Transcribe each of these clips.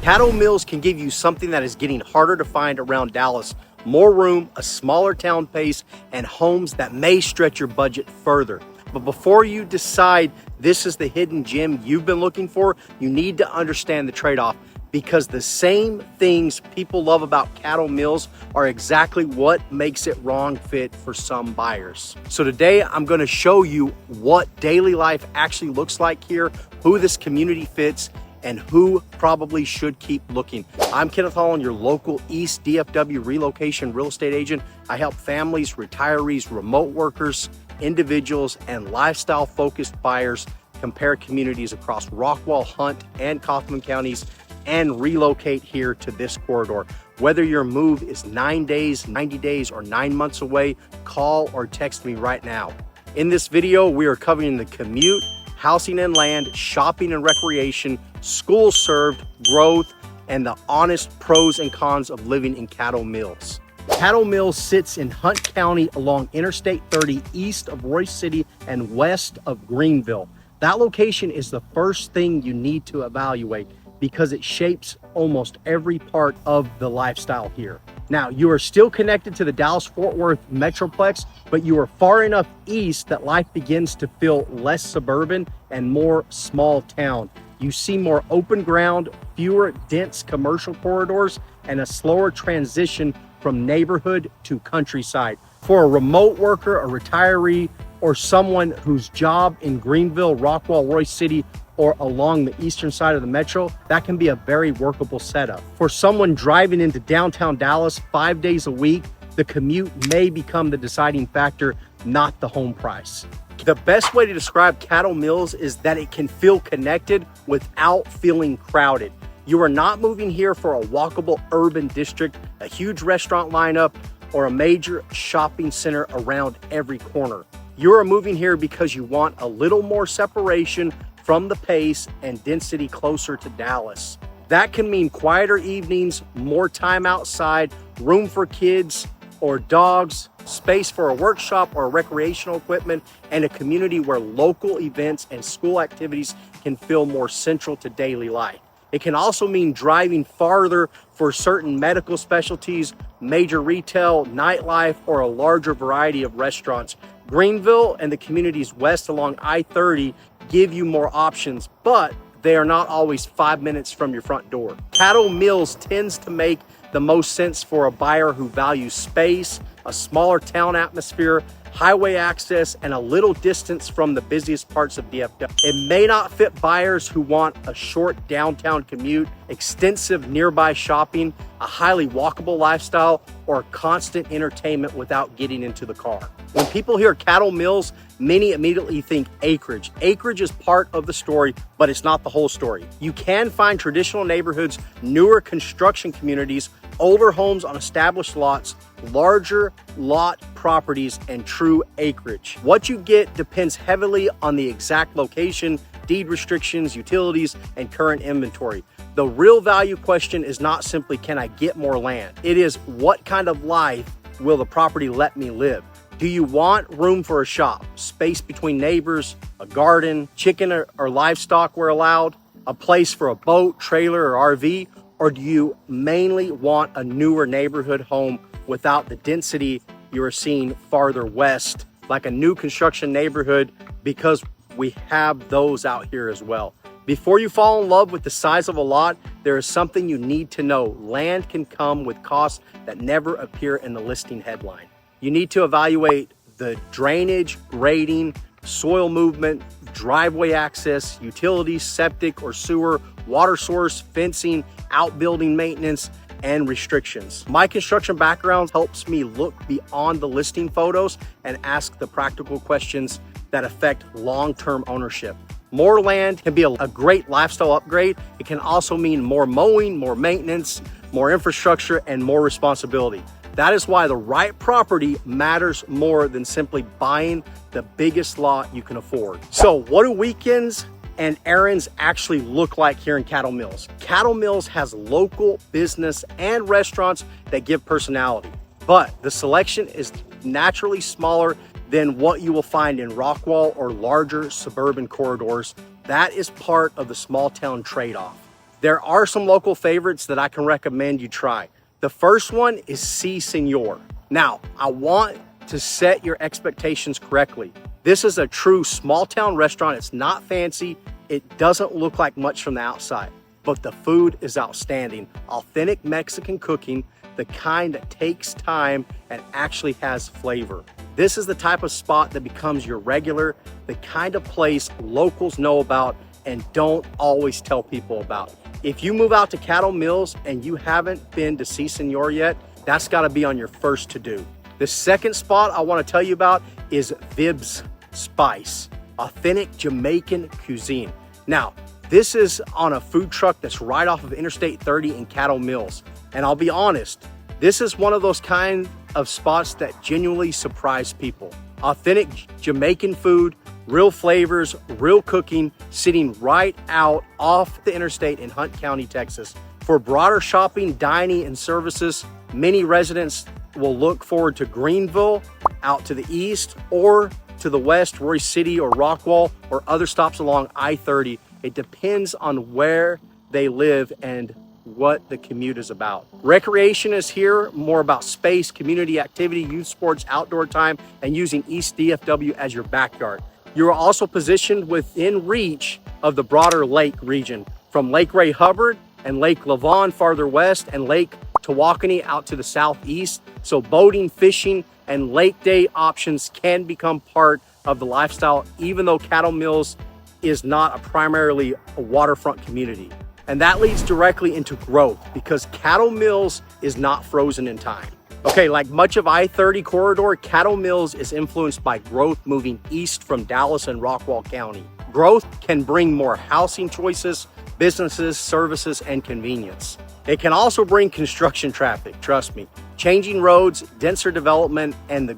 Caddo Mills can give you something that is getting harder to find around Dallas: more room, a smaller town pace, and homes that may stretch your budget further. But before you decide this is the hidden gem you've been looking for, you need to understand the trade-off, because the same things people love about Caddo Mills are exactly what makes it wrong fit for some buyers. So today I'm going to show you what daily life actually looks like here, who this community fits, and who probably should keep looking. I'm Kenneth Holland, your local East DFW relocation real estate agent. I help families, retirees, remote workers, individuals, and lifestyle-focused buyers compare communities across Rockwall, Hunt, and Kaufman counties and relocate here to this corridor. Whether your move is 9 days, 90 days, or 9 months away, call or text me right now. In this video, we are covering the commute, housing and land, shopping and recreation, school served, growth, and the honest pros and cons of living in Caddo Mills. Caddo Mills sits in Hunt County along Interstate 30 east of Royce City and west of Greenville. That location is the first thing you need to evaluate because it shapes almost every part of the lifestyle here. Now, you are still connected to the Dallas-Fort Worth Metroplex, but you are far enough east that life begins to feel less suburban and more small town. You see more open ground, fewer dense commercial corridors, and a slower transition from neighborhood to countryside. For a remote worker, a retiree, or someone whose job in Greenville, Rockwall, Royce City, or along the eastern side of the metro, that can be a very workable setup. For someone driving into downtown Dallas 5 days a week, the commute may become the deciding factor, not the home price. The best way to describe Caddo Mills is that it can feel connected without feeling crowded. You are not moving here for a walkable urban district, a huge restaurant lineup, or a major shopping center around every corner. You are moving here because you want a little more separation from the pace and density closer to Dallas. That can mean quieter evenings, more time outside, room for kids or dogs, space for a workshop or recreational equipment, and a community where local events and school activities can feel more central to daily life. It can also mean driving farther for certain medical specialties, major retail, nightlife, or a larger variety of restaurants. Greenville and the communities west along I-30 give you more options, but they are not always 5 minutes from your front door. Caddo Mills tends to make the most sense for a buyer who values space, a smaller town atmosphere, highway access, and a little distance from the busiest parts of DFW. It may not fit buyers who want a short downtown commute, extensive nearby shopping, a highly walkable lifestyle, or constant entertainment without getting into the car. When people hear Caddo Mills, many immediately think Acreage. Acreage is part of the story, but it's not the whole story. You can find traditional neighborhoods, newer construction communities, older homes on established lots, larger lot properties, and true acreage. What you get depends heavily on the exact location, deed restrictions, utilities, and current inventory. The real value question is not simply, can I get more land? It is, what kind of life will the property let me live? Do you want room for a shop, space between neighbors, a garden, chicken or livestock where allowed, a place for a boat, trailer, or RV? Or do you mainly want a newer neighborhood home without the density you are seeing farther west, like a new construction neighborhood, because we have those out here as well. Before you fall in love with the size of a lot, there is something you need to know. Land can come with costs that never appear in the listing headline. You need to evaluate the drainage, grading, soil movement, driveway access, utilities, septic or sewer, water source, fencing, outbuilding maintenance, and restrictions. My construction background helps me look beyond the listing photos and ask the practical questions that affect long-term ownership. More land can be a great lifestyle upgrade. It can also mean more mowing, more maintenance, more infrastructure, and more responsibility. That is why the right property matters more than simply buying the biggest lot you can afford. So what do weekends and errands actually look like here in Caddo Mills? Caddo Mills has local business and restaurants that give personality, but the selection is naturally smaller than what you will find in Rockwall or larger suburban corridors. That is part of the small town trade-off. There are some local favorites that I can recommend you try. The first one is Si Senor. Now, I want to set your expectations correctly. This is a true small town restaurant. It's not fancy. It doesn't look like much from the outside, but the food is outstanding. Authentic Mexican cooking, the kind that takes time and actually has flavor. This is the type of spot that becomes your regular, the kind of place locals know about and don't always tell people about. If you move out to Caddo Mills and you haven't been to Si Senor yet, that's gotta be on your first to-do. The second spot I wanna tell you about is Vib's Spice, authentic Jamaican cuisine. Now, this is on a food truck that's right off of Interstate 30 in Caddo Mills. And I'll be honest, this is one of those kind of spots that genuinely surprise people. Authentic Jamaican food, real flavors, real cooking, sitting right out off the interstate in Hunt County, Texas. For broader shopping, dining, and services, many residents will look forward to Greenville, out to the east, or to the west, Royce City or Rockwall, or other stops along I-30. It depends on where they live and what the commute is about. Recreation is here, more about space, community activity, youth sports, outdoor time, and using East DFW as your backyard. You are also positioned within reach of the broader lake region, from Lake Ray Hubbard and Lake Lavon farther west, and Lake Tawakoni out to the southeast. So boating, fishing, and lake day options can become part of the lifestyle, even though Caddo Mills is not primarily a waterfront community. And that leads directly into growth, because Caddo Mills is not frozen in time. Okay, like much of I-30 corridor, Caddo Mills is influenced by growth moving east from Dallas and Rockwall County. Growth can bring more housing choices, businesses, services, and convenience. It can also bring construction traffic, trust me. Changing roads, denser development, and the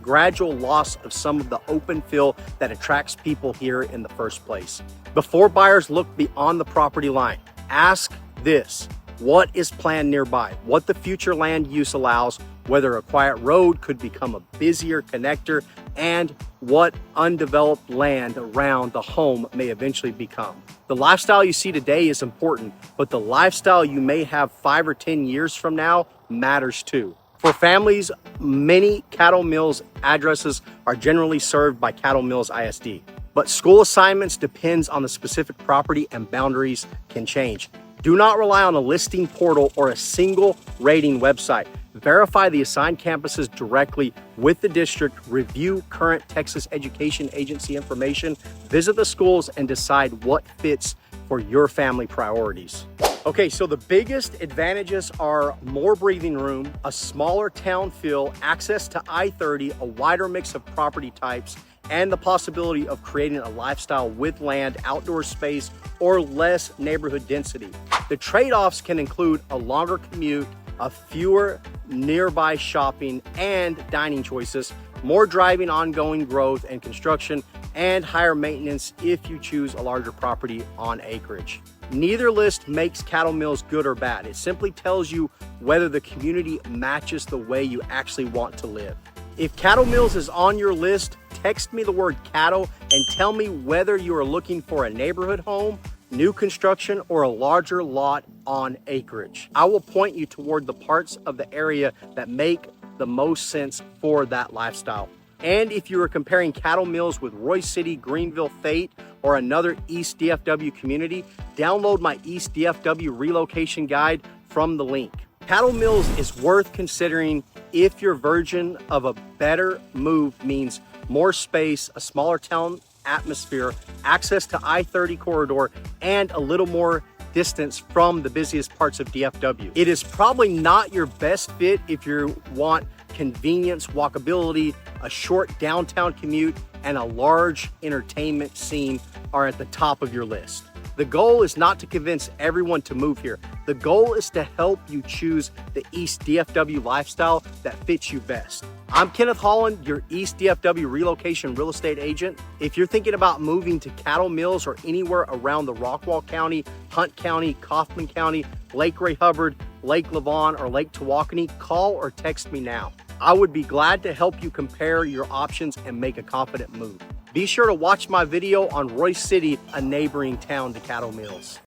gradual loss of some of the open fill that attracts people here in the first place. Before buyers look beyond the property line, ask this: what is planned nearby? What the future land use allows, whether a quiet road could become a busier connector, and what undeveloped land around the home may eventually become. The lifestyle you see today is important, but the lifestyle you may have 5 or 10 years from now matters too. For families, many Caddo Mills addresses are generally served by Caddo Mills ISD, but school assignments depends on the specific property and boundaries can change. Do not rely on a listing portal or a single rating website. Verify the assigned campuses directly with the district, review current Texas Education Agency information, visit the schools, and decide what fits for your family priorities. Okay, so the biggest advantages are more breathing room, a smaller town feel, access to I-30, a wider mix of property types, and the possibility of creating a lifestyle with land, outdoor space, or less neighborhood density. The trade-offs can include a longer commute, a fewer nearby shopping and dining choices, more driving, ongoing growth and construction, and higher maintenance if you choose a larger property on acreage. Neither list makes Caddo Mills good or bad. It simply tells you whether the community matches the way you actually want to live. If Caddo Mills is on your list, text me the word Caddo and tell me whether you are looking for a neighborhood home, new construction, or a larger lot on acreage. I will point you toward the parts of the area that make the most sense for that lifestyle. And if you are comparing Caddo Mills with Royce City, Greenville, Fate, or another East DFW community, download my East DFW relocation guide from the link. Caddo Mills is worth considering if your version of a better move means more space, a smaller town atmosphere, access to I-30 corridor, and a little more distance from the busiest parts of DFW. It is probably not your best fit if you want convenience, walkability, a short downtown commute, and a large entertainment scene are at the top of your list. The goal is not to convince everyone to move here. The goal is to help you choose the East DFW lifestyle that fits you best. I'm Kenneth Holland, your East DFW relocation real estate agent. If you're thinking about moving to Caddo Mills or anywhere around the Rockwall County, Hunt County, Kaufman County, Lake Ray Hubbard, Lake Lavon, or Lake Tawakoni, call or text me now. I would be glad to help you compare your options and make a confident move. Be sure to watch my video on Royce City, a neighboring town to Caddo Mills.